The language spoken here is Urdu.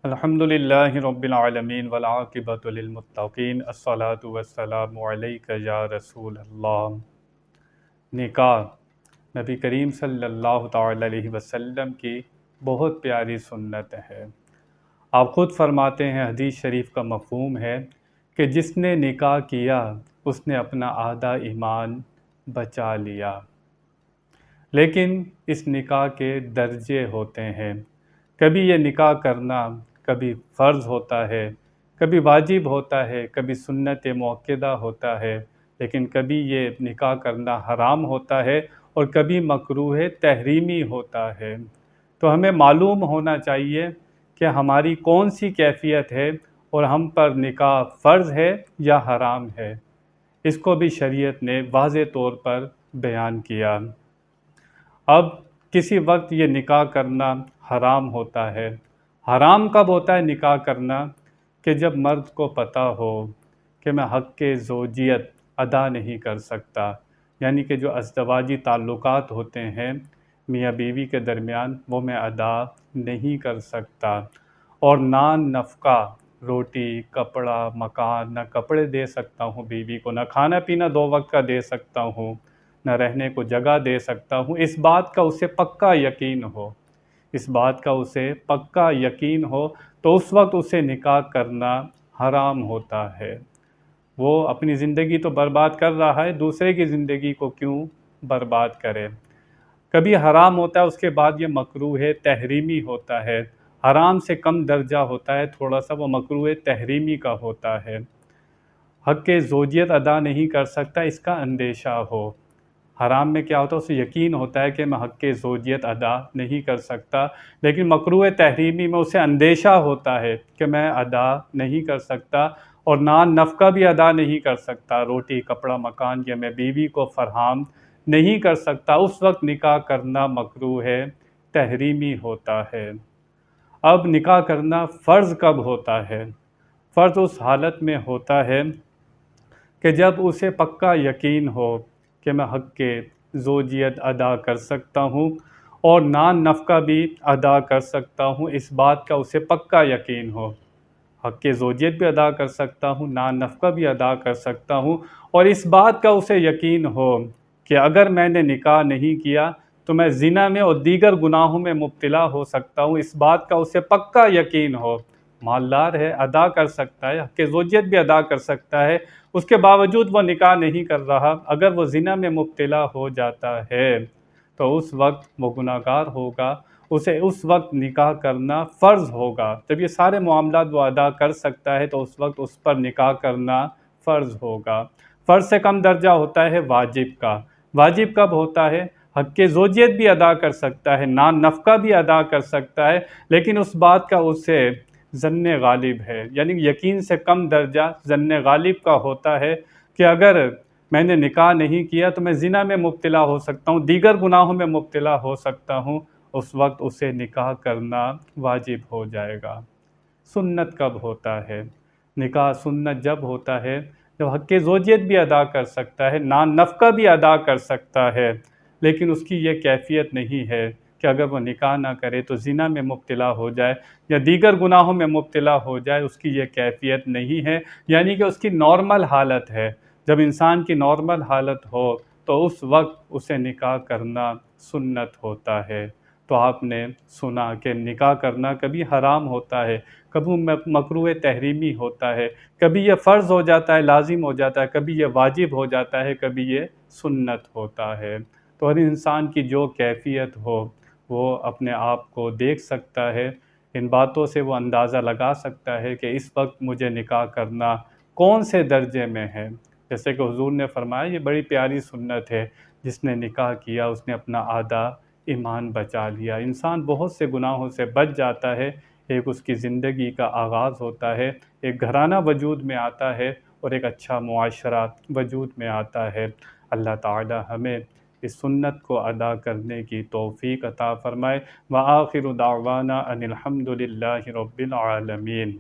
الحمدللہ رب العالمین والعاقبۃ للمتقین الصلاۃ والسلام علیک یا رسول اللہ۔ نکاح نبی کریم صلی اللہ تعالی علیہ وسلم کی بہت پیاری سنت ہے۔ آپ خود فرماتے ہیں، حدیث شریف کا مفہوم ہے کہ جس نے نکاح کیا اس نے اپنا آدھا ایمان بچا لیا۔ لیکن اس نکاح کے درجے ہوتے ہیں۔ کبھی یہ نکاح کرنا کبھی فرض ہوتا ہے، کبھی واجب ہوتا ہے، کبھی سنت مؤکدہ ہوتا ہے، لیکن کبھی یہ نکاح کرنا حرام ہوتا ہے اور کبھی مکروہ تحریمی ہوتا ہے۔ تو ہمیں معلوم ہونا چاہیے کہ ہماری کون سی کیفیت ہے اور ہم پر نکاح فرض ہے یا حرام ہے۔ اس کو بھی شریعت نے واضح طور پر بیان کیا۔ اب کسی وقت یہ نکاح کرنا حرام ہوتا ہے۔ حرام کب ہوتا ہے نکاح کرنا؟ کہ جب مرد کو پتہ ہو کہ میں حق زوجیت ادا نہیں کر سکتا، یعنی کہ جو ازدواجی تعلقات ہوتے ہیں میاں بیوی کے درمیان وہ میں ادا نہیں کر سکتا، اور نان نفقہ، روٹی، کپڑا، مکان، نہ کپڑے دے سکتا ہوں بیوی کو، نہ کھانا پینا 2 وقت کا دے سکتا ہوں، نہ رہنے کو جگہ دے سکتا ہوں، اس بات کا اسے پکا یقین ہو، اس بات کا اسے پکا یقین ہو تو اس وقت اسے نکاح کرنا حرام ہوتا ہے۔ وہ اپنی زندگی تو برباد کر رہا ہے، دوسرے کی زندگی کو کیوں برباد کرے؟ کبھی حرام ہوتا ہے، اس کے بعد یہ مکروہ تحریمی ہوتا ہے۔ حرام سے کم درجہ ہوتا ہے، تھوڑا سا وہ مکروہ تحریمی کا ہوتا ہے۔ حق زوجیت ادا نہیں کر سکتا، اس کا اندیشہ ہو۔ حرام میں کیا ہوتا ہے؟ اسے یقین ہوتا ہے کہ میں حق زوجیت ادا نہیں کر سکتا، لیکن مکروہ تحریمی میں اسے اندیشہ ہوتا ہے کہ میں ادا نہیں کر سکتا اور نان نفقہ بھی ادا نہیں کر سکتا، روٹی، کپڑا، مکان یہ میں بیوی کو فراہم نہیں کر سکتا، اس وقت نکاح کرنا مکروہ تحریمی ہوتا ہے۔ اب نکاح کرنا فرض کب ہوتا ہے؟ فرض اس حالت میں ہوتا ہے کہ جب اسے پکا یقین ہو کہ میں حق زوجیت ادا کر سکتا ہوں اور نان نفقہ بھی ادا کر سکتا ہوں، اس بات کا اسے پکا یقین ہو۔ حق زوجیت بھی ادا کر سکتا ہوں، نان نفقہ بھی ادا کر سکتا ہوں، اور اس بات کا اسے یقین ہو کہ اگر میں نے نکاح نہیں کیا تو میں زنا میں اور دیگر گناہوں میں مبتلا ہو سکتا ہوں، اس بات کا اسے پکا یقین ہو۔ مالدار ہے، ادا کر سکتا ہے، حق زوجیت بھی ادا کر سکتا ہے، اس کے باوجود وہ نکاح نہیں کر رہا، اگر وہ زنا میں مبتلا ہو جاتا ہے تو اس وقت وہ گناہگار ہوگا، اسے اس وقت نکاح کرنا فرض ہوگا۔ جب یہ سارے معاملات وہ ادا کر سکتا ہے تو اس وقت اس پر نکاح کرنا فرض ہوگا۔ فرض سے کم درجہ ہوتا ہے واجب کا۔ واجب کب ہوتا ہے؟ حق زوجیت بھی ادا کر سکتا ہے، نان نفقہ بھی ادا کر سکتا ہے، لیکن اس بات کا اسے ظن غالب ہے، یعنی یقین سے کم درجہ ظن غالب کا ہوتا ہے کہ اگر میں نے نکاح نہیں کیا تو میں زنا میں مبتلا ہو سکتا ہوں، دیگر گناہوں میں مبتلا ہو سکتا ہوں، اس وقت اسے نکاح کرنا واجب ہو جائے گا۔ سنت کب ہوتا ہے؟ نکاح سنت جب ہوتا ہے جب حق زوجیت بھی ادا کر سکتا ہے، نان نفقہ بھی ادا کر سکتا ہے، لیکن اس کی یہ کیفیت نہیں ہے کہ اگر وہ نکاح نہ کرے تو زنا میں مبتلا ہو جائے یا دیگر گناہوں میں مبتلا ہو جائے، اس کی یہ کیفیت نہیں ہے، یعنی کہ اس کی نارمل حالت ہے۔ جب انسان کی نارمل حالت ہو تو اس وقت اسے نکاح کرنا سنت ہوتا ہے۔ تو آپ نے سنا کہ نکاح کرنا کبھی حرام ہوتا ہے، کبھی مکروہ تحریمی ہوتا ہے، کبھی یہ فرض ہو جاتا ہے، لازم ہو جاتا ہے، کبھی یہ واجب ہو جاتا ہے، کبھی یہ سنت ہوتا ہے۔ تو ہر انسان کی جو کیفیت ہو وہ اپنے آپ کو دیکھ سکتا ہے، ان باتوں سے وہ اندازہ لگا سکتا ہے کہ اس وقت مجھے نکاح کرنا کون سے درجے میں ہے۔ جیسے کہ حضور نے فرمایا، یہ بڑی پیاری سنت ہے، جس نے نکاح کیا اس نے اپنا آدھا ایمان بچا لیا۔ انسان بہت سے گناہوں سے بچ جاتا ہے، ایک اس کی زندگی کا آغاز ہوتا ہے، ایک گھرانہ وجود میں آتا ہے اور ایک اچھا معاشرہ وجود میں آتا ہے۔ اللہ تعالی ہمیں اس سنت کو ادا کرنے کی توفیق عطا فرمائے۔ وآخر دعوانا ان الحمد للہ رب العالمین۔